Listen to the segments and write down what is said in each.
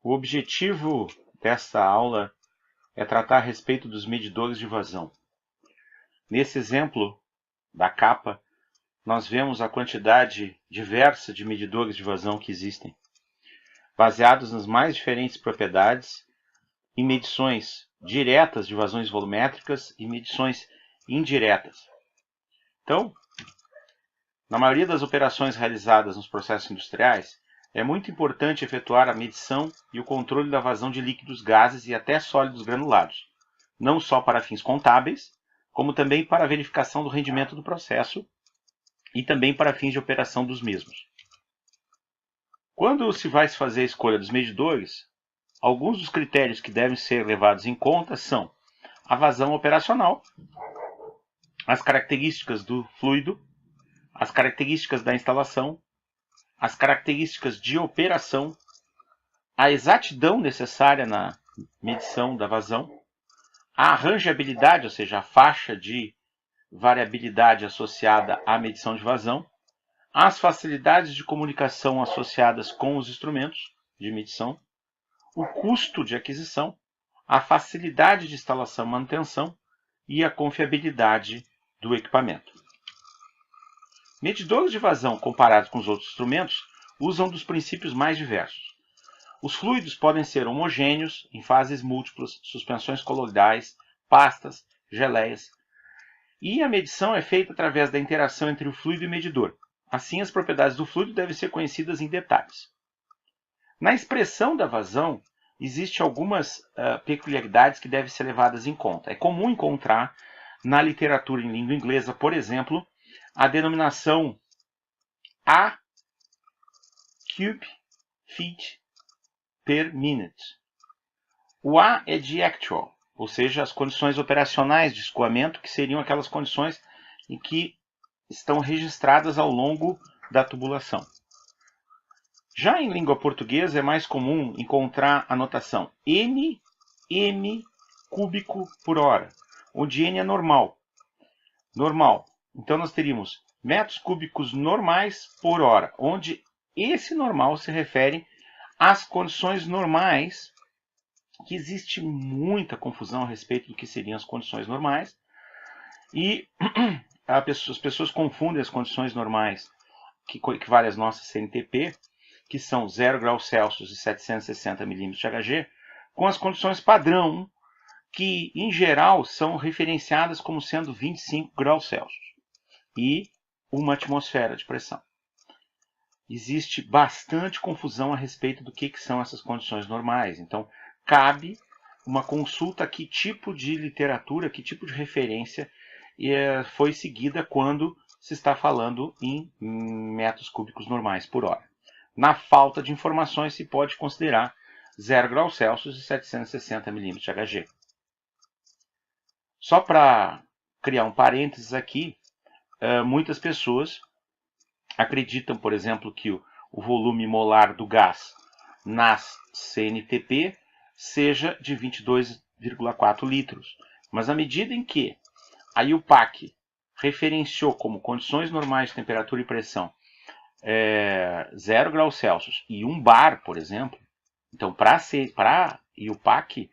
O objetivo desta aula é tratar a respeito dos medidores de vazão. Nesse exemplo da capa, nós vemos a quantidade diversa de medidores de vazão que existem, baseados nas mais diferentes propriedades, em medições diretas de vazões volumétricas e medições indiretas. Então, na maioria das operações realizadas nos processos industriais, é muito importante efetuar a medição e o controle da vazão de líquidos, gases e até sólidos granulados, não só para fins contábeis, como também para a verificação do rendimento do processo e também para fins de operação dos mesmos. Quando se vai fazer a escolha dos medidores, alguns dos critérios que devem ser levados em conta são a vazão operacional, as características do fluido, as características da instalação, as características de operação, a exatidão necessária na medição da vazão, a arranjabilidade, ou seja, a faixa de variabilidade associada à medição de vazão, as facilidades de comunicação associadas com os instrumentos de medição, o custo de aquisição, a facilidade de instalação e manutenção e a confiabilidade do equipamento. Medidores de vazão comparados com os outros instrumentos usam dos princípios mais diversos. Os fluidos podem ser homogêneos, em fases múltiplas, suspensões coloidais, pastas, geleias. E a medição é feita através da interação entre o fluido e o medidor. Assim, as propriedades do fluido devem ser conhecidas em detalhes. Na expressão da vazão, existem algumas peculiaridades que devem ser levadas em conta. É comum encontrar na literatura em língua inglesa, por exemplo, a denominação A cube feet per minute. O A é de actual, ou seja, as condições operacionais de escoamento, que seriam aquelas condições em que estão registradas ao longo da tubulação. Já em língua portuguesa é mais comum encontrar a notação N cúbico por hora, onde N é normal. Então nós teríamos metros cúbicos normais por hora, onde esse normal se refere às condições normais, que existe muita confusão a respeito do que seriam as condições normais, e as pessoas confundem as condições normais, que equivalem às nossas CNTP, que são 0 graus Celsius e 760 milímetros de Hg, com as condições padrão, que em geral são referenciadas como sendo 25 graus Celsius e uma atmosfera de pressão. Existe bastante confusão a respeito do que são essas condições normais. Então, cabe uma consulta a que tipo de literatura, que tipo de referência foi seguida quando se está falando em metros cúbicos normais por hora. Na falta de informações, se pode considerar 0 graus Celsius e 760 milímetros de Hg. Só para criar um parênteses aqui, muitas pessoas acreditam, por exemplo, que o volume molar do gás nas CNTP seja de 22,4 litros. Mas à medida em que a IUPAC referenciou como condições normais de temperatura e pressão 0 graus Celsius e 1 bar, por exemplo, então para a IUPAC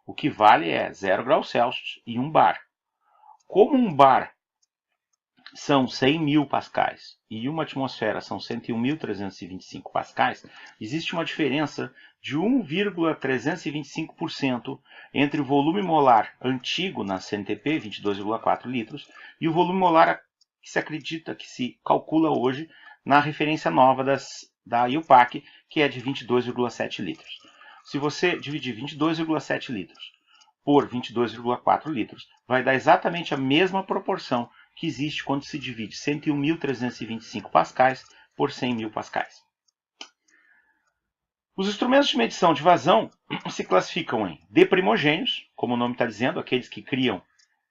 o que vale é 0 graus Celsius e 1 bar. Como 1 bar são 100 mil pascais e uma atmosfera são 101.325 pascais, existe uma diferença de 1,325% entre o volume molar antigo na CNTP, 22,4 litros, e o volume molar que se acredita, que se calcula hoje na referência nova da IUPAC, que é de 22,7 litros. Se você dividir 22,7 litros por 22,4 litros, vai dar exatamente a mesma proporção que existe quando se divide 101.325 pascais por 100 mil pascais. Os instrumentos de medição de vazão se classificam em deprimogêneos, como o nome está dizendo, aqueles que criam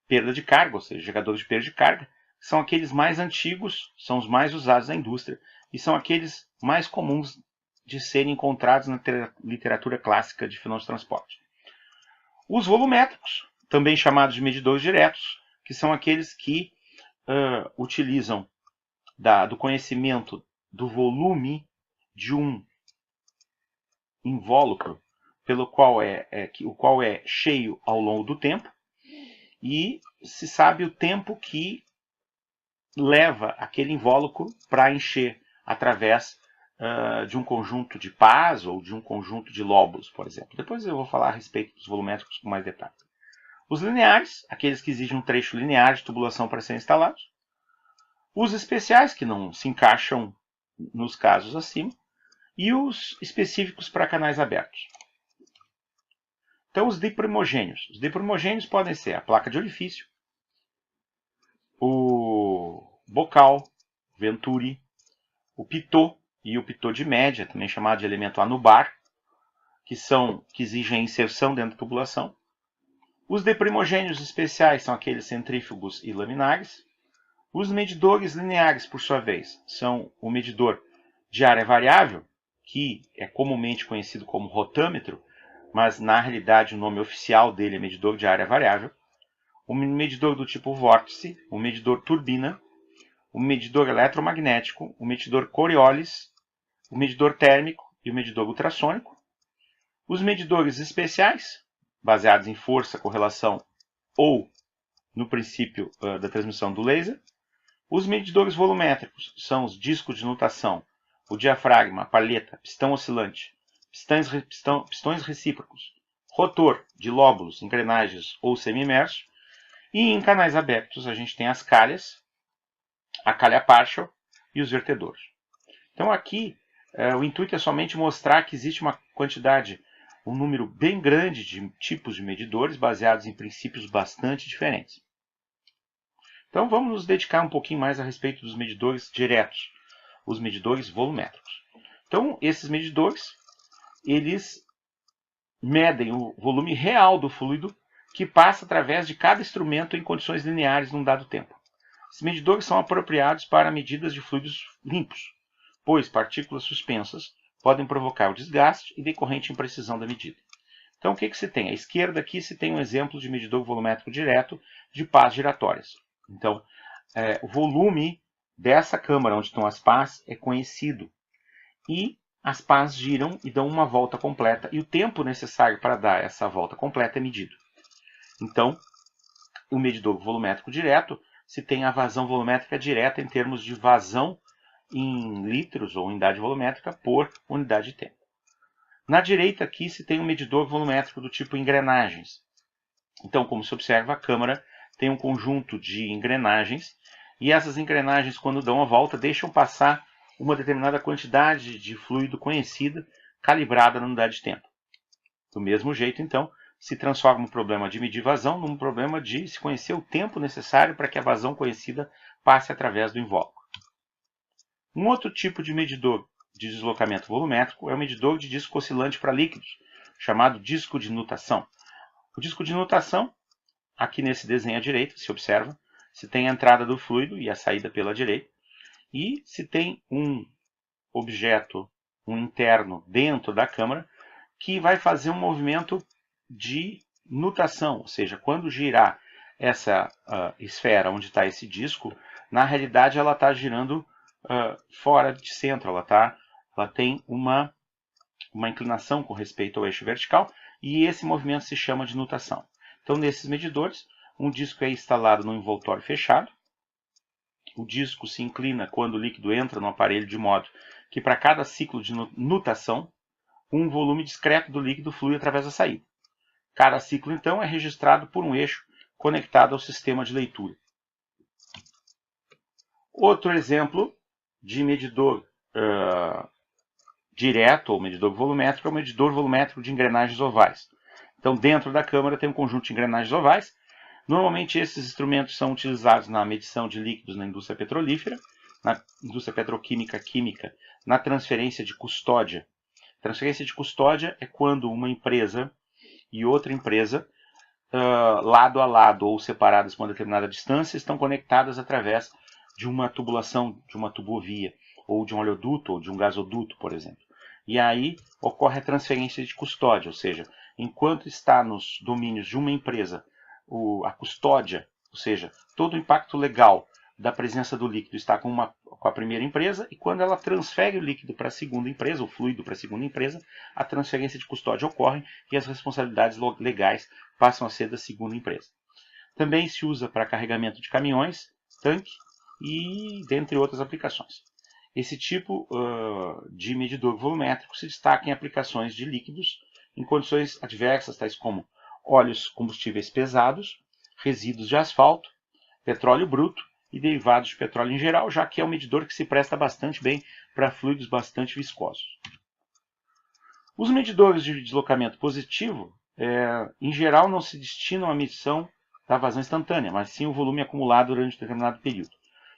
perda de carga, ou seja, geradores de perda de carga, são aqueles mais antigos, são os mais usados na indústria, e são aqueles mais comuns de serem encontrados na literatura clássica de fenômenos de transporte. Os volumétricos, também chamados de medidores diretos, que são aqueles que utilizam do conhecimento do volume de um invólucro pelo qual o qual é cheio ao longo do tempo, e se sabe o tempo que leva aquele invólucro para encher através de um conjunto de pás ou de um conjunto de lóbulos, por exemplo. Depois eu vou falar a respeito dos volumétricos com mais detalhe. Os lineares, aqueles que exigem um trecho linear de tubulação para serem instalados. Os especiais, que não se encaixam nos casos acima. E os específicos para canais abertos. Então, os diprimogênios. Os diprimogênios podem ser a placa de orifício, o bocal, venturi, o pitô e o pitô de média, também chamado de elemento anubar, que exigem a inserção dentro da tubulação. Os deprimogênios especiais são aqueles centrífugos e laminares. Os medidores lineares, por sua vez, são o medidor de área variável, que é comumente conhecido como rotâmetro, mas na realidade o nome oficial dele é medidor de área variável. O medidor do tipo vórtice, o medidor turbina, o medidor eletromagnético, o medidor Coriolis, o medidor térmico e o medidor ultrassônico. Os medidores especiais, baseados em força, correlação ou no princípio da transmissão do laser. Os medidores volumétricos são os discos de nutação, o diafragma, a palheta, pistão oscilante, pistões recíprocos, rotor de lóbulos, engrenagens ou semi-imerso. E em canais abertos a gente tem as calhas, a calha partial e os vertedouros. Então aqui o intuito é somente mostrar que existe uma quantidade, um número bem grande de tipos de medidores baseados em princípios bastante diferentes. Então vamos nos dedicar um pouquinho mais a respeito dos medidores diretos, os medidores volumétricos. Então esses medidores, eles medem o volume real do fluido que passa através de cada instrumento em condições lineares num dado tempo. Esses medidores são apropriados para medidas de fluidos limpos, pois partículas suspensas podem provocar o desgaste e decorrente imprecisão da medida. Então o que se tem? À esquerda aqui se tem um exemplo de medidor volumétrico direto de pás giratórias. Então o volume dessa câmara onde estão as pás é conhecido. E as pás giram e dão uma volta completa. E o tempo necessário para dar essa volta completa é medido. Então, o medidor volumétrico direto, se tem a vazão volumétrica direta em termos de vazão em litros ou unidade volumétrica por unidade de tempo. Na direita aqui se tem um medidor volumétrico do tipo engrenagens. Então, como se observa, a câmara tem um conjunto de engrenagens e essas engrenagens, quando dão a volta, deixam passar uma determinada quantidade de fluido conhecida, calibrada na unidade de tempo. Do mesmo jeito, então, se transforma um problema de medir vazão num problema de se conhecer o tempo necessário para que a vazão conhecida passe através do invólucro. Um outro tipo de medidor de deslocamento volumétrico é o medidor de disco oscilante para líquidos, chamado disco de nutação. O disco de nutação, aqui nesse desenho à direita, se observa, se tem a entrada do fluido e a saída pela direita, e se tem um objeto, um interno dentro da câmara, que vai fazer um movimento de nutação, ou seja, quando girar essa esfera onde está esse disco, na realidade ela está girando fora de centro, ela tem uma inclinação com respeito ao eixo vertical, e esse movimento se chama de nutação. Então, nesses medidores, um disco é instalado no envoltório fechado, o disco se inclina quando o líquido entra no aparelho de modo que para cada ciclo de nutação, um volume discreto do líquido flui através da saída. Cada ciclo, então, é registrado por um eixo conectado ao sistema de leitura. Outro exemplo de medidor direto, ou medidor volumétrico, é o medidor volumétrico de engrenagens ovais. Então, dentro da câmara tem um conjunto de engrenagens ovais. Normalmente, esses instrumentos são utilizados na medição de líquidos na indústria petrolífera, na indústria petroquímica, química, na transferência de custódia. Transferência de custódia é quando uma empresa e outra empresa, lado a lado ou separadas por uma determinada distância, estão conectadas através de uma tubulação, de uma tubovia, ou de um oleoduto, ou de um gasoduto, por exemplo. E aí ocorre a transferência de custódia, ou seja, enquanto está nos domínios de uma empresa a custódia, ou seja, todo o impacto legal da presença do líquido está com com a primeira empresa, e quando ela transfere o líquido para a segunda empresa, o fluido para a segunda empresa, a transferência de custódia ocorre e as responsabilidades legais passam a ser da segunda empresa. Também se usa para carregamento de caminhões, tanque e dentre outras aplicações. Esse tipo de medidor volumétrico se destaca em aplicações de líquidos em condições adversas, tais como óleos combustíveis pesados, resíduos de asfalto, petróleo bruto e derivados de petróleo em geral, já que é um medidor que se presta bastante bem para fluidos bastante viscosos. Os medidores de deslocamento positivo, em geral, não se destinam à medição da vazão instantânea, mas sim o volume acumulado durante um determinado período.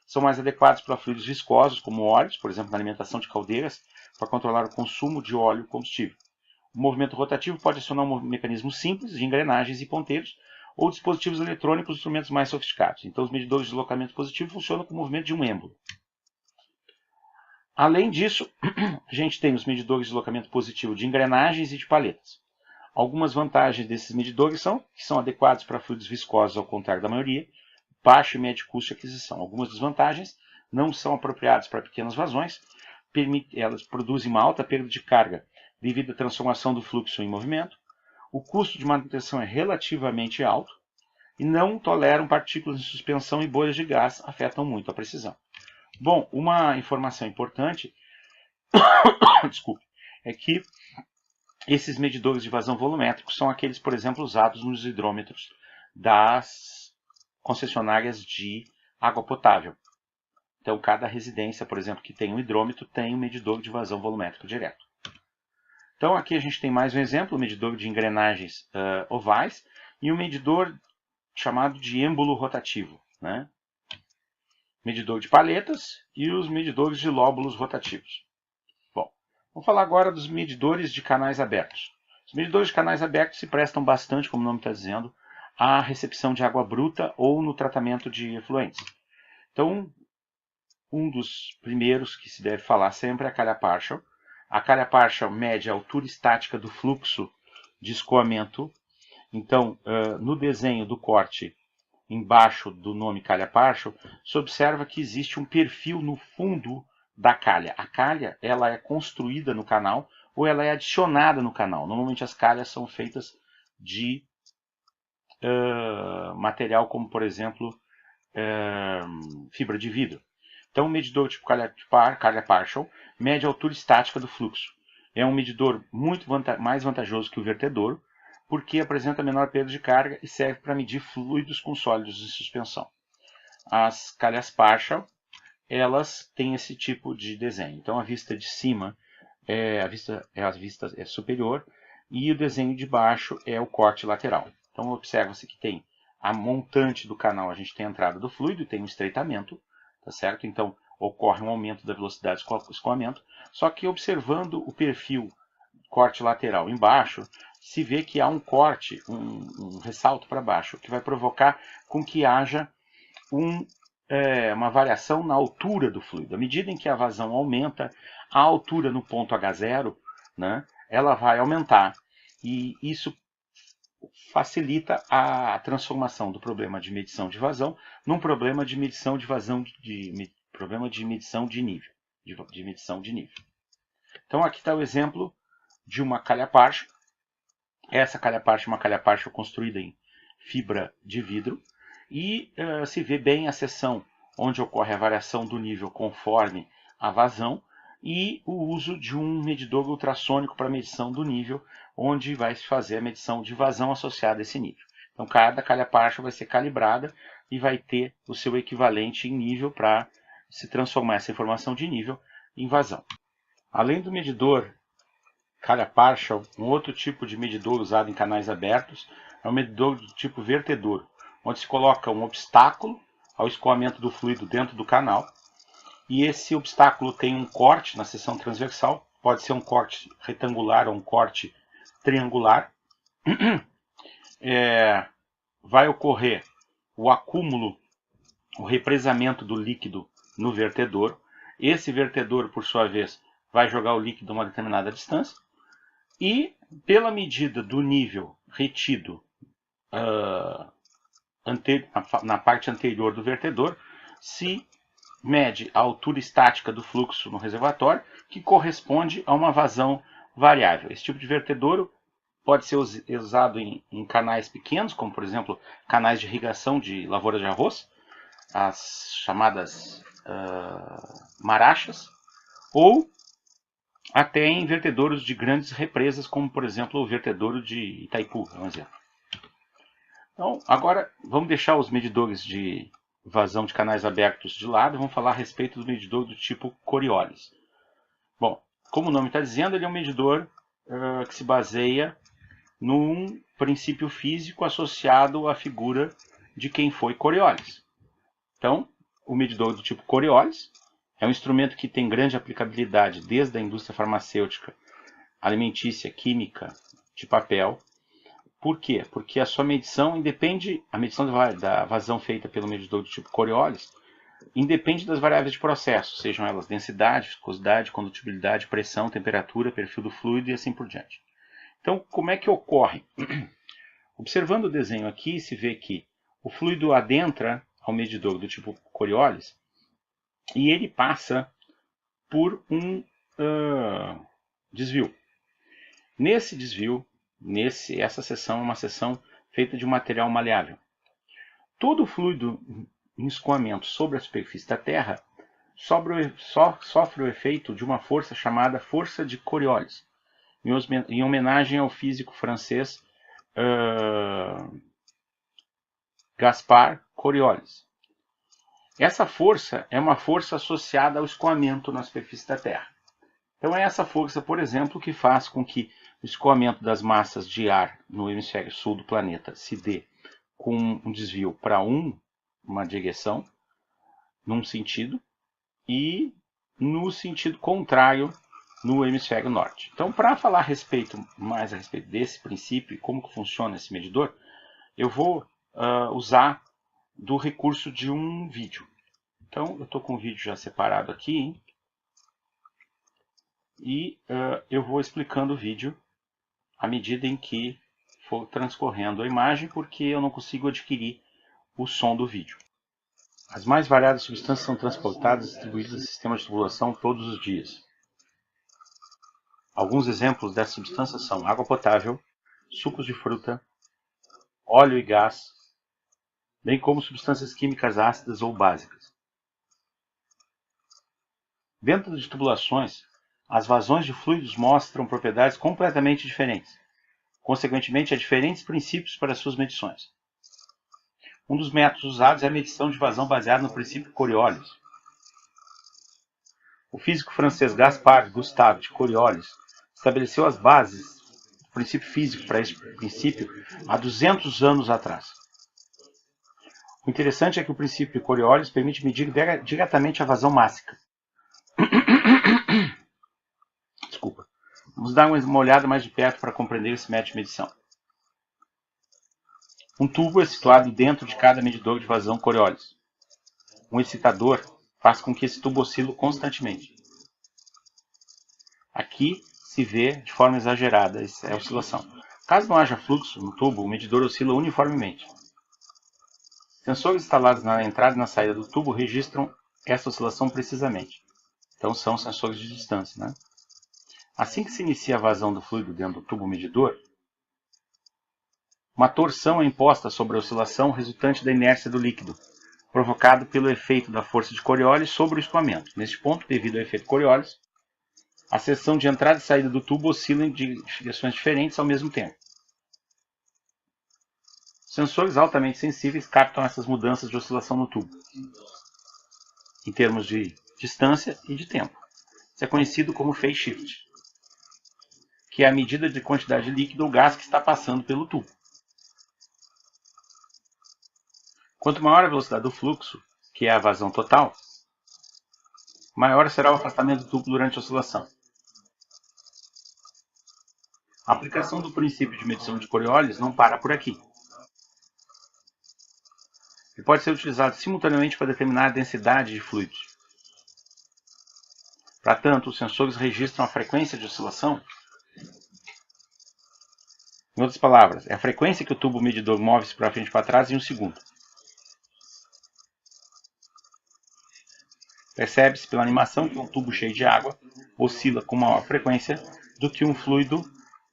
São mais adequados para fluidos viscosos, como óleos, por exemplo, na alimentação de caldeiras, para controlar o consumo de óleo e combustível. O movimento rotativo pode acionar um mecanismo simples de engrenagens e ponteiros, ou dispositivos eletrônicos, instrumentos mais sofisticados. Então, os medidores de deslocamento positivo funcionam com o movimento de um êmbolo. Além disso, a gente tem os medidores de deslocamento positivo de engrenagens e de paletas. Algumas vantagens desses medidores são que são adequados para fluidos viscosos, ao contrário da maioria, baixo e médio custo de aquisição. Algumas desvantagens: não são apropriados para pequenas vazões, elas produzem uma alta perda de carga devido à transformação do fluxo em movimento, o custo de manutenção é relativamente alto e não toleram partículas em suspensão e bolhas de gás, afetam muito a precisão. Bom, uma informação importante desculpe, é que esses medidores de vazão volumétricos são aqueles, por exemplo, usados nos hidrômetros das concessionárias de água potável. Então, cada residência, por exemplo, que tem um hidrômetro, tem um medidor de vazão volumétrico direto. Então, aqui a gente tem mais um exemplo, o medidor de engrenagens ovais e um medidor chamado de êmbolo rotativo, né? Medidor de paletas e os medidores de lóbulos rotativos. Bom, vamos falar agora dos medidores de canais abertos. Os medidores de canais abertos se prestam bastante, como o nome está dizendo, à recepção de água bruta ou no tratamento de efluentes. Então, um dos primeiros que se deve falar sempre é a calha partial. A calha partial mede a altura estática do fluxo de escoamento. Então, no desenho do corte embaixo do nome calha partial, se observa que existe um perfil no fundo da calha. A calha ela é construída no canal ou ela é adicionada no canal. Normalmente as calhas são feitas de material como, por exemplo, fibra de vidro. Então, o medidor tipo calha partial mede a altura estática do fluxo. É um medidor muito mais vantajoso que o vertedouro, porque apresenta menor perda de carga e serve para medir fluidos com sólidos em suspensão. As calhas partial, elas têm esse tipo de desenho. Então, a vista de cima a vista é superior e o desenho de baixo é o corte lateral. Então, observa-se que tem a montante do canal, a gente tem a entrada do fluido e tem um estreitamento, tá certo? Então, ocorre um aumento da velocidade de escoamento, só que observando o perfil corte lateral embaixo, se vê que há um corte, um ressalto para baixo, que vai provocar com que haja uma variação na altura do fluido. À medida em que a vazão aumenta, a altura no ponto H0, né, ela vai aumentar. E isso facilita a transformação do problema de medição de vazão num problema de medição de vazão problema de medição de nível. Então aqui está o exemplo de uma calha partial. Essa calha partial é uma calha partial construída em fibra de vidro e se vê bem a seção onde ocorre a variação do nível conforme a vazão e o uso de um medidor ultrassônico para medição do nível, onde vai se fazer a medição de vazão associada a esse nível. Então, cada calha partial vai ser calibrada e vai ter o seu equivalente em nível para se transformar essa informação de nível em vazão. Além do medidor calha partial, um outro tipo de medidor usado em canais abertos é o medidor do tipo vertedor, onde se coloca um obstáculo ao escoamento do fluido dentro do canal. E esse obstáculo tem um corte na seção transversal, pode ser um corte retangular ou um corte triangular. Vai ocorrer o acúmulo, o represamento do líquido no vertedor. Esse vertedor, por sua vez, vai jogar o líquido a uma determinada distância. E, pela medida do nível retido na parte anterior do vertedor, se mede a altura estática do fluxo no reservatório, que corresponde a uma vazão variável. Esse tipo de vertedouro pode ser usado em canais pequenos, como por exemplo canais de irrigação de lavoura de arroz, as chamadas marachas, ou até em vertedouros de grandes represas, como por exemplo o vertedouro de Itaipu, é um exemplo. Então, agora vamos deixar os medidores de vazão de canais abertos de lado e vamos falar a respeito do medidor do tipo Coriolis. Bom, como o nome está dizendo, ele é um medidor que se baseia num princípio físico associado à figura de quem foi Coriolis. Então, o medidor do tipo Coriolis é um instrumento que tem grande aplicabilidade desde a indústria farmacêutica, alimentícia, química, de papel. Por quê? Porque a sua medição independe, a medição da vazão feita pelo medidor do tipo Coriolis, independe das variáveis de processo, sejam elas densidade, viscosidade, condutibilidade, pressão, temperatura, perfil do fluido e assim por diante. Então, como é que ocorre? Observando o desenho aqui, se vê que o fluido adentra ao medidor do tipo Coriolis e ele passa por um desvio. Nesse desvio, essa seção é uma seção feita de um material maleável. Todo o fluido em escoamento sobre a superfície da Terra sofre o efeito de uma força chamada força de Coriolis, em homenagem ao físico francês Gaspard Coriolis. Essa força é uma força associada ao escoamento na superfície da Terra. Então é essa força, por exemplo, que faz com que o escoamento das massas de ar no hemisfério sul do planeta se dê com um desvio para uma direção, num sentido, e no sentido contrário no hemisfério norte. Então, para falar mais a respeito desse princípio e como que funciona esse medidor, eu vou usar do recurso de um vídeo. Então, eu estou com o vídeo já separado aqui, e eu vou explicando o vídeo à medida em que for transcorrendo a imagem, porque eu não consigo adquirir o som do vídeo. As mais variadas substâncias são transportadas e distribuídas no sistema de tubulação todos os dias. Alguns exemplos dessas substâncias são água potável, sucos de fruta, óleo e gás, bem como substâncias químicas ácidas ou básicas. Dentro de tubulações, as vazões de fluidos mostram propriedades completamente diferentes. Consequentemente, há diferentes princípios para suas medições. Um dos métodos usados é a medição de vazão baseada no princípio Coriolis. O físico francês Gaspard Gustave de Coriolis estabeleceu as bases do princípio físico para esse princípio há 200 anos atrás. O interessante é que o princípio Coriolis permite medir diretamente a vazão mássica. Desculpa. Vamos dar uma olhada mais de perto para compreender esse método de medição. Um tubo é situado dentro de cada medidor de vazão Coriolis. Um excitador faz com que esse tubo oscile constantemente. Aqui se vê de forma exagerada essa oscilação. Caso não haja fluxo no tubo, o medidor oscila uniformemente. Sensores instalados na entrada e na saída do tubo registram essa oscilação precisamente. Então são sensores de distância, né? Assim que se inicia a vazão do fluido dentro do tubo medidor, uma torção é imposta sobre a oscilação resultante da inércia do líquido, provocado pelo efeito da força de Coriolis sobre o escoamento. Neste ponto, devido ao efeito Coriolis, a seção de entrada e saída do tubo oscila em direções diferentes ao mesmo tempo. Sensores altamente sensíveis captam essas mudanças de oscilação no tubo, em termos de distância e de tempo. Isso é conhecido como phase shift, que é a medida de quantidade de líquido ou gás que está passando pelo tubo. Quanto maior a velocidade do fluxo, que é a vazão total, maior será o afastamento do tubo durante a oscilação. A aplicação do princípio de medição de Coriolis não para por aqui. Ele pode ser utilizado simultaneamente para determinar a densidade de fluidos. Para tanto, os sensores registram a frequência de oscilação. Em outras palavras, é a frequência que o tubo medidor move-se para frente e para trás em um segundo. Percebe-se pela animação que um tubo cheio de água oscila com maior frequência do que um fluido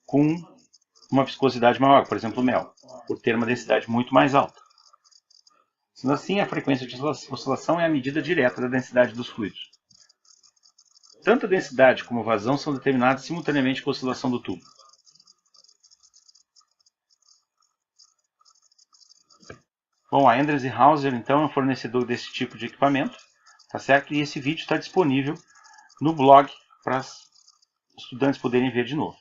com uma viscosidade maior, por exemplo, o mel, por ter uma densidade muito mais alta. Sendo assim, a frequência de oscilação é a medida direta da densidade dos fluidos. Tanto a densidade como a vazão são determinadas simultaneamente com a oscilação do tubo. Bom, a Endres e Hauser, então, é um fornecedor desse tipo de equipamento, tá certo? E esse vídeo está disponível no blog para os estudantes poderem ver de novo.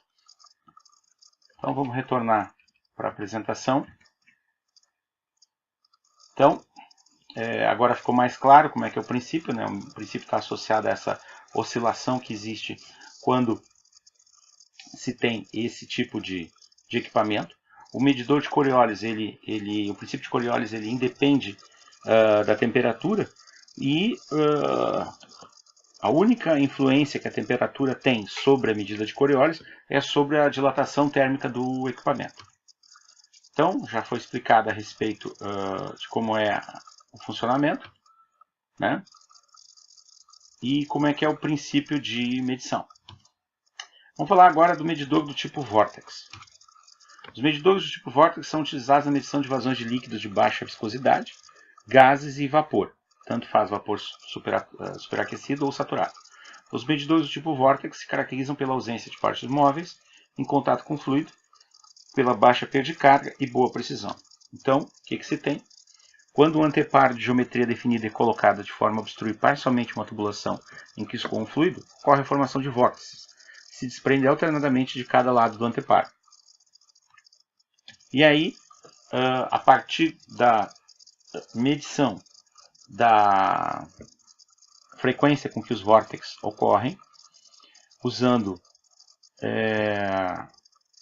Então, vamos retornar para a apresentação. Então, agora ficou mais claro como é que é o princípio, né? O princípio está associado a essa oscilação que existe quando se tem esse tipo de equipamento. O medidor de Coriolis, o princípio de Coriolis, ele independe da temperatura e a única influência que a temperatura tem sobre a medida de Coriolis é sobre a dilatação térmica do equipamento. Então, já foi explicado a respeito de como é o funcionamento, né? E como é que é o princípio de medição. Vamos falar agora do medidor do tipo Vortex. Os medidores do tipo Vortex são utilizados na medição de vazões de líquidos de baixa viscosidade, gases e vapor. Tanto faz vapor superaquecido ou saturado. Os medidores do tipo Vortex se caracterizam pela ausência de partes móveis em contato com o fluido, pela baixa perda de carga e boa precisão. Então, o que se tem? Quando um anteparo de geometria definida é colocado de forma a obstruir parcialmente uma tubulação em que escoa um fluido, ocorre a formação de vórtices, que se desprendem alternadamente de cada lado do anteparo. E aí, a partir da medição da frequência com que os vórtices ocorrem, usando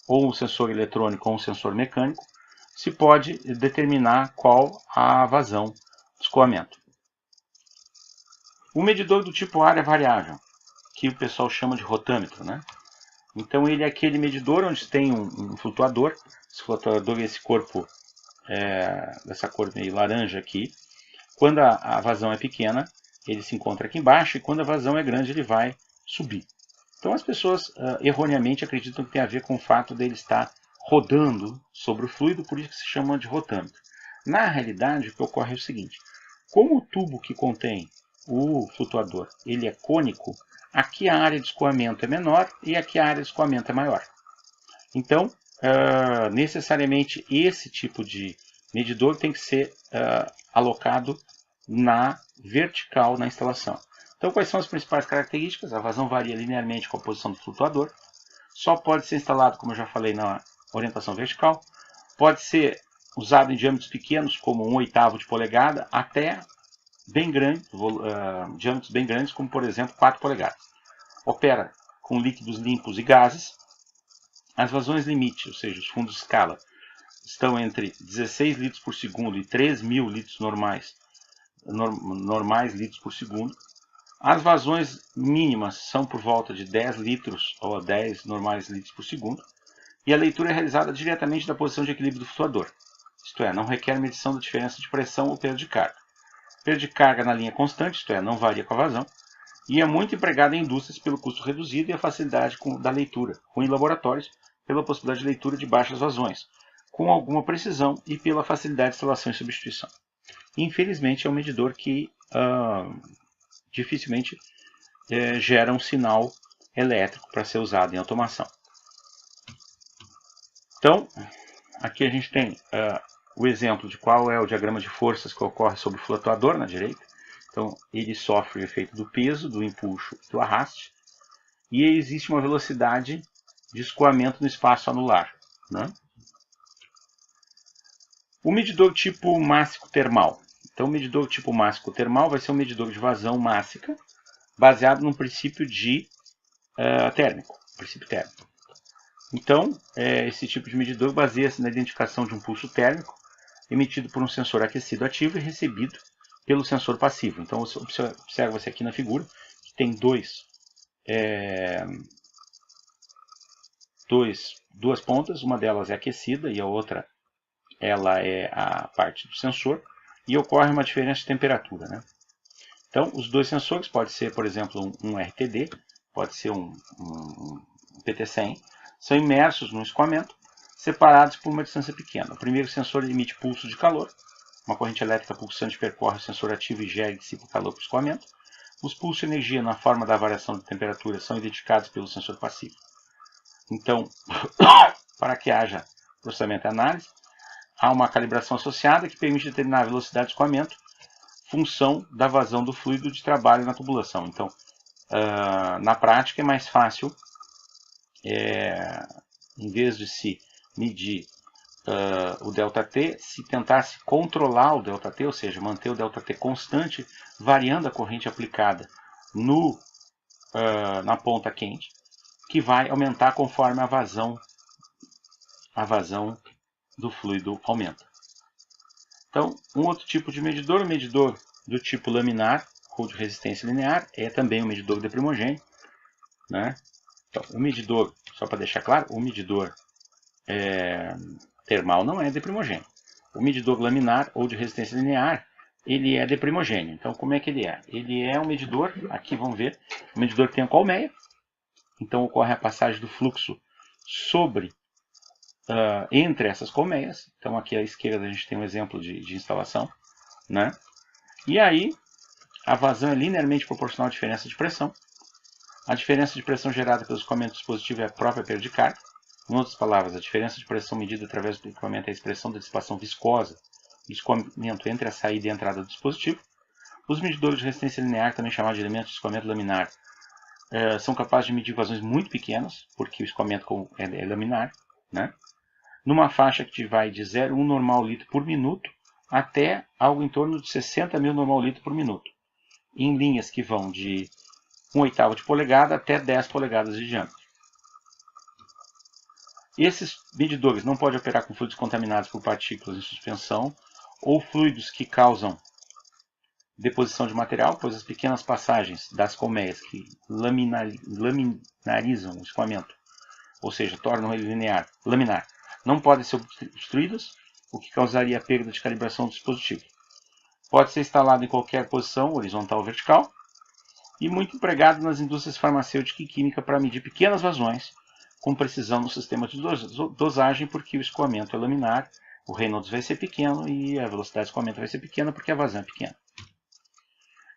ou um sensor eletrônico ou um sensor mecânico, se pode determinar qual a vazão do escoamento. O medidor do tipo área variável, que o pessoal chama de rotâmetro, né? Então ele é aquele medidor onde tem um flutuador. Esse flutuador, esse corpo dessa cor meio laranja aqui. Quando a vazão é pequena, ele se encontra aqui embaixo, e quando a vazão é grande, ele vai subir. Então as pessoas erroneamente acreditam que tem a ver com o fato dele estar rodando sobre o fluido, por isso que se chama de rotâmetro. Na realidade, o que ocorre é o seguinte: como o tubo que contém o flutuador ele é cônico, aqui a área de escoamento é menor e aqui a área de escoamento é maior. Então, necessariamente esse tipo de medidor tem que ser alocado na vertical na instalação. Então, quais são as principais características? A vazão varia linearmente com a posição do flutuador. Só pode ser instalado, como eu já falei, na orientação vertical. Pode ser usado em diâmetros pequenos, como 1/8 de polegada, até bem grande, diâmetros bem grandes, como por exemplo 4 polegadas. Opera com líquidos limpos e gases. As vazões limite, ou seja, os fundos de escala, estão entre 16 litros por segundo e 3.000 litros normais litros por segundo. As vazões mínimas são por volta de 10 litros ou 10 normais litros por segundo. E a leitura é realizada diretamente da posição de equilíbrio do flutuador. Isto é, não requer medição da diferença de pressão ou perda de carga. Perda de carga na linha constante, isto é, não varia com a vazão. E é muito empregada em indústrias pelo custo reduzido e a facilidade da leitura, ou em laboratórios pela possibilidade de leitura de baixas vazões, com alguma precisão e pela facilidade de instalação e substituição. Infelizmente, é um medidor que dificilmente gera um sinal elétrico para ser usado em automação. Então, aqui a gente tem o exemplo de qual é o diagrama de forças que ocorre sobre o flutuador na direita. Então, ele sofre o efeito do peso, do empuxo e do arraste. E existe uma velocidade de escoamento no espaço anular, né? O medidor tipo mássico termal. Então, o medidor tipo mássico termal vai ser um medidor de vazão mássica, baseado num princípio de térmico, princípio térmico. Então, esse tipo de medidor baseia-se na identificação de um pulso térmico emitido por um sensor aquecido ativo e recebido pelo sensor passivo. Então, observa-se aqui na figura que tem duas pontas, uma delas é aquecida e a outra ela é a parte do sensor, e ocorre uma diferença de temperatura, né? Então, os dois sensores, pode ser, por exemplo, um RTD, pode ser um PT100, são imersos no escoamento, separados por uma distância pequena. O primeiro sensor emite pulso de calor, uma corrente elétrica pulsante percorre o sensor ativo e gera e dissipa o calor para o escoamento. Os pulsos de energia na forma da variação de temperatura são identificados pelo sensor passivo. Então, para que haja processamento e análise, há uma calibração associada que permite determinar a velocidade de escoamento, função da vazão do fluido de trabalho na tubulação. Então, na prática é mais fácil, em vez de se medir o ΔT, se tentasse controlar o ΔT, ou seja, manter o ΔT constante, variando a corrente aplicada na ponta quente, que vai aumentar conforme a vazão do fluido aumenta. Então, um outro tipo de medidor, o medidor do tipo laminar, ou de resistência linear, é também um medidor deprimogêneo, né? Então, o medidor, só para deixar claro, o medidor termal não é deprimogêneo. O medidor laminar ou de resistência linear, ele é deprimogêneo. Então, como é que ele é? Ele é um medidor, aqui vamos ver, o medidor tem a colmeia, então ocorre a passagem do fluxo entre essas colmeias. Então, aqui à esquerda a gente tem um exemplo de instalação, né? E aí, a vazão é linearmente proporcional à diferença de pressão. A diferença de pressão gerada pelo escoamento do dispositivo é a própria perda de carga. Em outras palavras, a diferença de pressão medida através do equipamento é a expressão da dissipação viscosa do escoamento entre a saída e a entrada do dispositivo. Os medidores de resistência linear, também chamados de elementos de escoamento laminar, são capazes de medir vazões muito pequenas, porque o escoamento é laminar, né? Numa faixa que vai de 0,1 normal litro por minuto até algo em torno de 60 mil normal litro por minuto, em linhas que vão de 1/8 de polegada até 10 polegadas de diâmetro. Esses medidores não podem operar com fluidos contaminados por partículas em suspensão ou fluidos que causam deposição de material, pois as pequenas passagens das colmeias que laminarizam o escoamento, ou seja, tornam ele laminar, não podem ser obstruídas, o que causaria a perda de calibração do dispositivo. Pode ser instalado em qualquer posição, horizontal ou vertical, e muito empregado nas indústrias farmacêutica e química para medir pequenas vazões com precisão no sistema de dosagem, porque o escoamento é laminar, o Reynolds vai ser pequeno e a velocidade de escoamento vai ser pequena porque a vazão é pequena.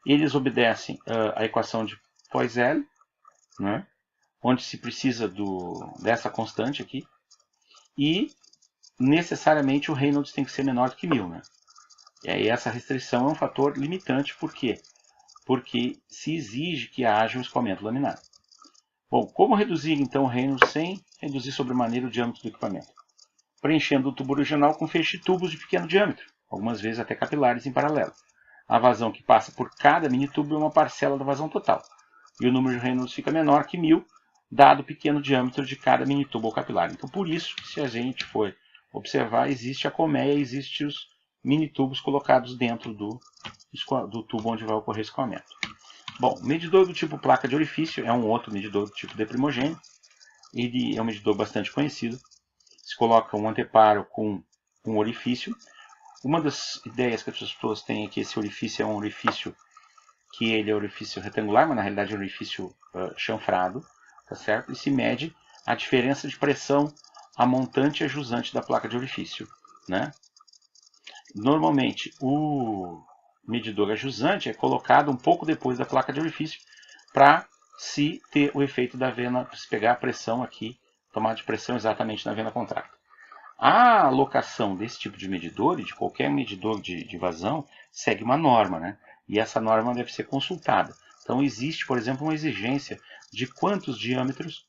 Eles obedecem à equação de Poiseuille, né, onde se precisa dessa constante aqui, e necessariamente o Reynolds tem que ser menor do que 1000. Né? E aí essa restrição é um fator limitante, por quê? Porque se exige que haja um escoamento laminar. Bom, como reduzir então o Reynolds sem reduzir sobremaneira o diâmetro do equipamento? Preenchendo o tubo original com feixe de tubos de pequeno diâmetro, algumas vezes até capilares em paralelo. A vazão que passa por cada mini tubo é uma parcela da vazão total, e o número de Reynolds fica menor que 1000, dado o pequeno diâmetro de cada mini tubo ou capilar. Então, por isso, se a gente for observar, existe a colmeia, existem os mini tubos colocados dentro do tubo onde vai ocorrer esse escoamento. Bom, medidor do tipo placa de orifício é um outro medidor do tipo deprimogêneo. Ele é um medidor bastante conhecido. Se coloca um anteparo com um orifício. Uma das ideias que as pessoas têm é que esse orifício é um orifício que ele é um orifício retangular, mas na realidade é um orifício chanfrado, tá certo? E se mede a diferença de pressão a montante e a jusante da placa de orifício, né? Normalmente o medidor a jusante é colocado um pouco depois da placa de orifício para se ter o efeito da vena, se pegar a pressão aqui, tomada de pressão exatamente na vena contracta. A alocação desse tipo de medidor e de qualquer medidor de vazão segue uma norma, né? E essa norma deve ser consultada. Então existe, por exemplo, uma exigência de quantos diâmetros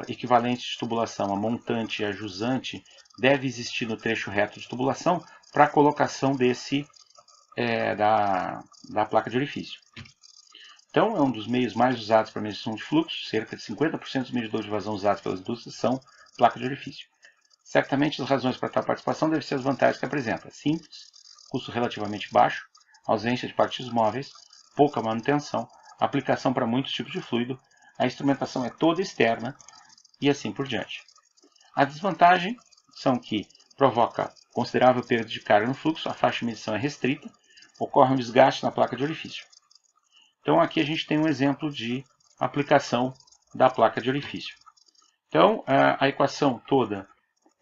equivalentes de tubulação a montante e a jusante deve existir no trecho reto de tubulação para a colocação da placa de orifício. Então é um dos meios mais usados para medição de fluxo. Cerca de 50% dos medidores de vazão usados pelas indústrias são placa de orifício. Certamente as razões para tal participação devem ser as vantagens que apresenta. Simples, custo relativamente baixo, ausência de partes móveis, pouca manutenção, aplicação para muitos tipos de fluido, a instrumentação é toda externa e assim por diante. A desvantagem são que provoca considerável perda de carga no fluxo, a faixa de medição é restrita, ocorre um desgaste na placa de orifício. Então aqui a gente tem um exemplo de aplicação da placa de orifício. Então a equação toda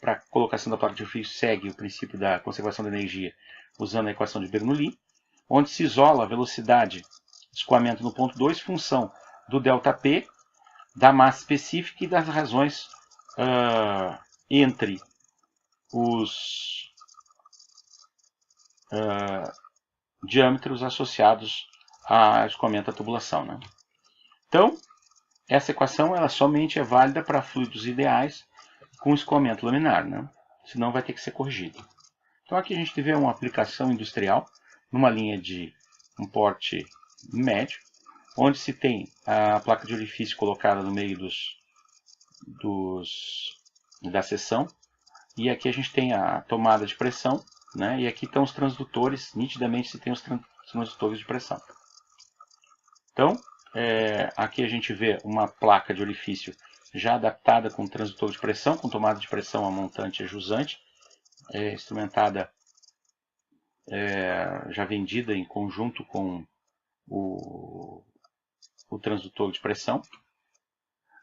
para a colocação da placa de orifício segue o princípio da conservação da energia usando a equação de Bernoulli, onde se isola a velocidade de escoamento no ponto 2, função do ΔP, da massa específica e das razões entre os diâmetros associados ao escoamento da tubulação, né? Então, essa equação ela somente é válida para fluidos ideais com escoamento laminar, né? Senão vai ter que ser corrigido. Então aqui a gente vê uma aplicação industrial numa linha de um porte médio, onde se tem a placa de orifício colocada no meio da seção, e aqui a gente tem a tomada de pressão, né? E aqui estão os transdutores, nitidamente se tem os transdutores de pressão. Então, aqui a gente vê uma placa de orifício já adaptada com transdutor de pressão, com tomada de pressão a montante e a jusante, instrumentada, já vendida em conjunto com o transdutor de pressão.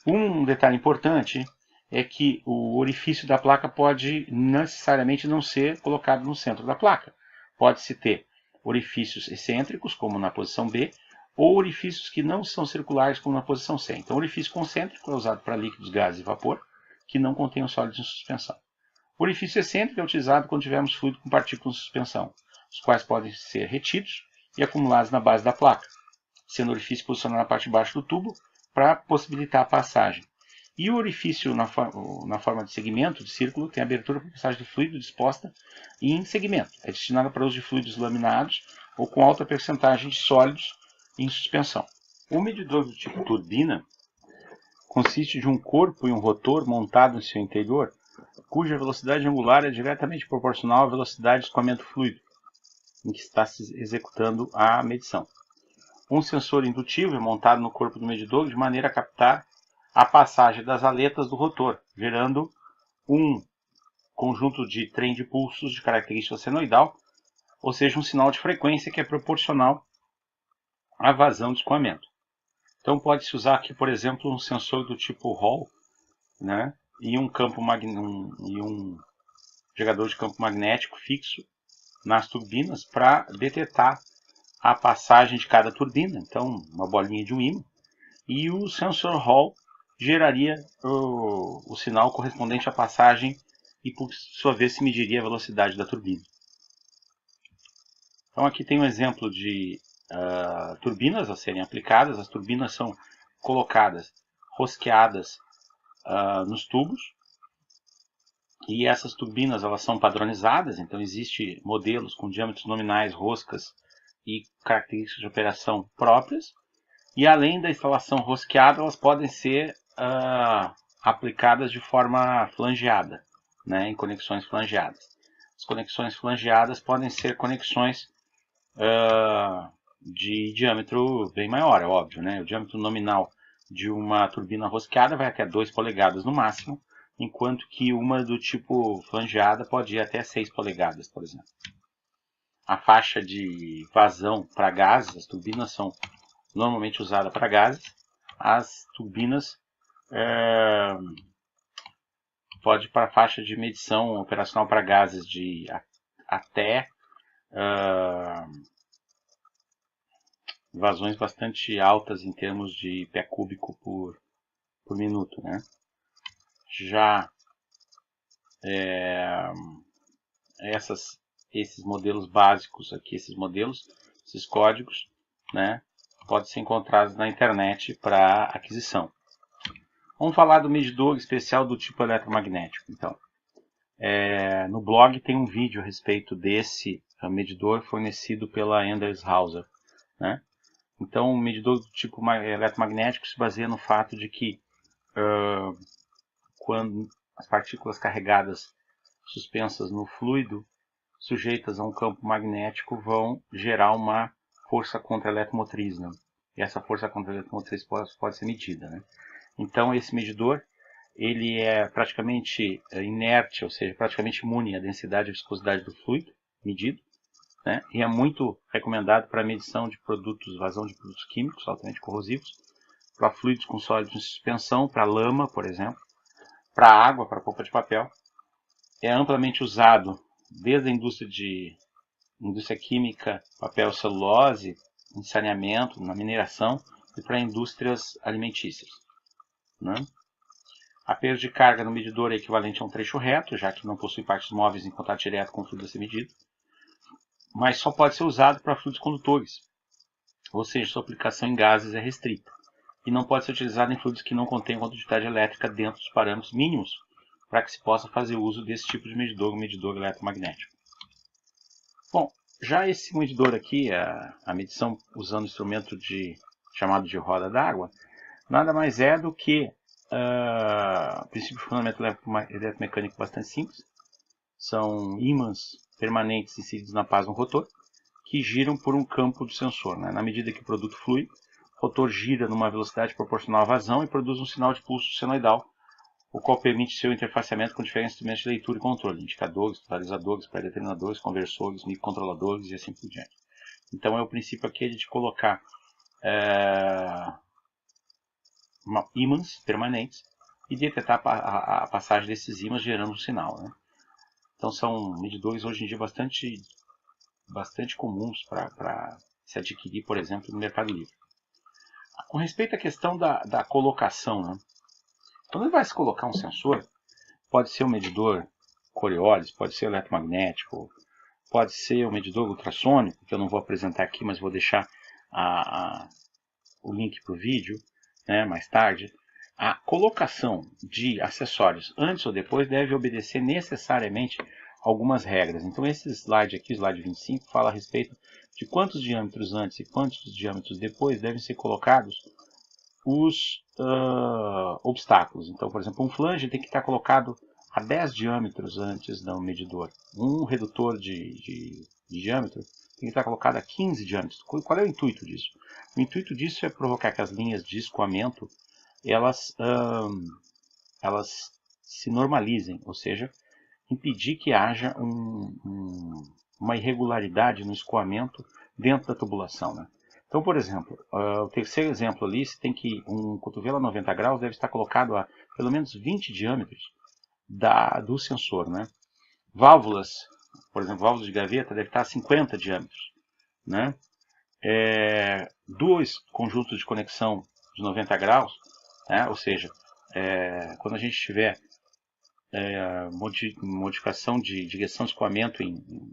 Um detalhe importante é que o orifício da placa pode necessariamente não ser colocado no centro da placa. Pode-se ter orifícios excêntricos, como na posição B, ou orifícios que não são circulares, como na posição C. Então, o orifício concêntrico é usado para líquidos, gases e vapor, que não contêm sólidos em suspensão. O orifício excêntrico é utilizado quando tivermos fluido com partículas em suspensão, os quais podem ser retidos e acumulados na base da placa, sendo o orifício posicionado na parte de baixo do tubo para possibilitar a passagem. E o orifício na forma de segmento, de círculo, tem abertura para a passagem do fluido disposta em segmento. É destinada para uso de fluidos laminados ou com alta percentagem de sólidos em suspensão. O medidor do tipo turbina consiste de um corpo e um rotor montado em seu interior, cuja velocidade angular é diretamente proporcional à velocidade de escoamento fluido em que está se executando a medição. Um sensor indutivo é montado no corpo do medidor de maneira a captar a passagem das aletas do rotor, gerando um conjunto de trem de pulsos de característica senoidal, ou seja, um sinal de frequência que é proporcional à vazão de escoamento. Então pode-se usar aqui, por exemplo, um sensor do tipo Hall, né, e um gerador de campo magnético fixo nas turbinas para detectar a passagem de cada turbina, então uma bolinha de um ímã, e o sensor Hall geraria o sinal correspondente à passagem e por sua vez se mediria a velocidade da turbina. Então aqui tem um exemplo de turbinas a serem aplicadas. As turbinas são colocadas, rosqueadas nos tubos, e essas turbinas elas são padronizadas, então existem modelos com diâmetros nominais, roscas e características de operação próprias, e além da instalação rosqueada, elas podem ser aplicadas de forma flangeada, né, em conexões flangeadas. As conexões flangeadas podem ser conexões de diâmetro bem maior, é óbvio, né? O diâmetro nominal de uma turbina rosqueada vai até 2 polegadas no máximo, enquanto que uma do tipo flangeada pode ir até 6 polegadas, por exemplo. A faixa de vazão para gases, as turbinas são normalmente usadas para gases. As turbinas pode ir para a faixa de medição operacional para gases de até vazões bastante altas em termos de pé cúbico por minuto, né? Já esses modelos básicos aqui, esses códigos, né, podem ser encontrados na internet para aquisição. Vamos falar do medidor especial do tipo eletromagnético. Então, no blog tem um vídeo a respeito desse medidor fornecido pela Enders-Hauser, né? Então, o medidor do tipo eletromagnético se baseia no fato de que quando as partículas carregadas suspensas no fluido, sujeitas a um campo magnético, vão gerar uma força contra-eletromotriz, né? E essa força contra-eletromotriz pode ser medida, né? Então, esse medidor ele é praticamente inerte, ou seja, praticamente imune à densidade e viscosidade do fluido medido, né? E é muito recomendado para medição de produtos, vazão de produtos químicos altamente corrosivos, para fluidos com sólidos em suspensão, para lama, por exemplo, para água, para polpa de papel. É amplamente usado desde a indústria química, papel, celulose, em saneamento, na mineração e para indústrias alimentícias, né? A perda de carga no medidor é equivalente a um trecho reto, já que não possui partes móveis em contato direto com o fluido a ser medido, mas só pode ser usado para fluidos condutores, ou seja, sua aplicação em gases é restrita, e não pode ser utilizado em fluidos que não contêm condutividade elétrica dentro dos parâmetros mínimos para que se possa fazer uso desse tipo de medidor, o medidor eletromagnético. Bom, já esse medidor aqui, a medição usando o instrumento chamado de roda d'água, nada mais é do que princípio de fundamento eletromecânico bastante simples. São ímãs permanentes inseridos na pás no rotor, que giram por um campo do sensor, né? Na medida que o produto flui, o rotor gira numa velocidade proporcional à vazão e produz um sinal de pulso senoidal, o qual permite seu interfaceamento com diferentes instrumentos de leitura e controle, indicadores, totalizadores, pré-determinadores, conversores, microcontroladores e assim por diante. Então é o princípio aqui de colocar ímãs permanentes e detectar a passagem desses ímãs gerando um sinal, né? Então são medidores hoje em dia bastante comuns para se adquirir, por exemplo, no Mercado Livre. Com respeito à questão da colocação, né? Quando vai se colocar um sensor, pode ser um medidor Coriolis, pode ser eletromagnético, pode ser um medidor ultrassônico, que eu não vou apresentar aqui, mas vou deixar o link para o vídeo, né, mais tarde. A colocação de acessórios antes ou depois deve obedecer necessariamente algumas regras. Então esse slide aqui, slide 25, fala a respeito de quantos diâmetros antes e quantos diâmetros depois devem ser colocados os obstáculos. Então, por exemplo, um flange tem que estar colocado a 10 diâmetros antes do medidor. Um redutor de diâmetro tem que estar colocado a 15 diâmetros. Qual é o intuito disso? O intuito disso é provocar que as linhas de escoamento elas se normalizem, ou seja, impedir que haja uma irregularidade no escoamento dentro da tubulação, né? Então, por exemplo, o terceiro exemplo ali, você tem que um cotovelo a 90 graus deve estar colocado a pelo menos 20 diâmetros do sensor, né? Válvulas, por exemplo, válvulas de gaveta deve estar a 50 diâmetros, né? Dois conjuntos de conexão de 90 graus, né? Ou seja, quando a gente tiver modificação de direção de escoamento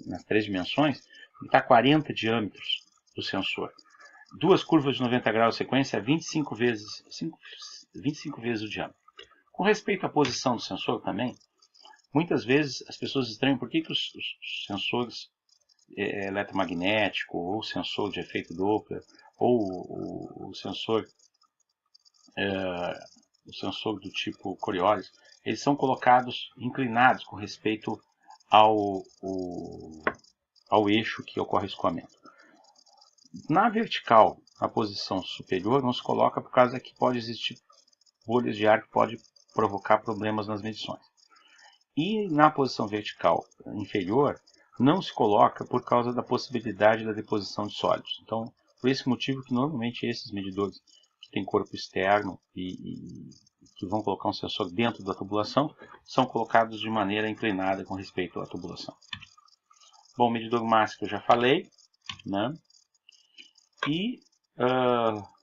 nas 3 dimensões, está a 40 diâmetros do sensor. Duas curvas de 90 graus de sequência, 25 vezes o diâmetro. Com respeito à posição do sensor também, muitas vezes as pessoas estranham por que os sensores eletromagnético, ou sensor de efeito Doppler, ou o sensor do tipo Coriolis, eles são colocados inclinados com respeito ao eixo que ocorre o escoamento. Na vertical, na posição superior, não se coloca por causa que pode existir bolhas de ar que pode provocar problemas nas medições. E na posição vertical inferior, não se coloca por causa da possibilidade da deposição de sólidos. Então, por esse motivo que normalmente esses medidores que têm corpo externo e que vão colocar um sensor dentro da tubulação, são colocados de maneira inclinada com respeito à tubulação. Bom, o medidor máximo eu já falei, né? E,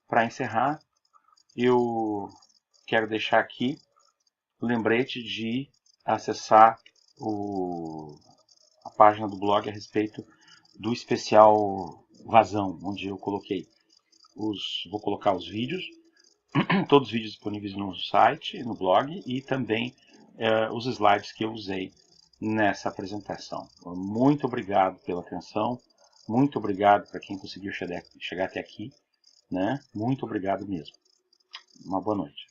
para encerrar, eu quero deixar aqui o lembrete de acessar a página do blog a respeito do especial vazão, onde eu coloquei vou colocar os vídeos, todos os vídeos disponíveis no site, no blog, e também os slides que eu usei nessa apresentação. Muito obrigado pela atenção, muito obrigado para quem conseguiu chegar até aqui, né? Muito obrigado mesmo. Uma boa noite.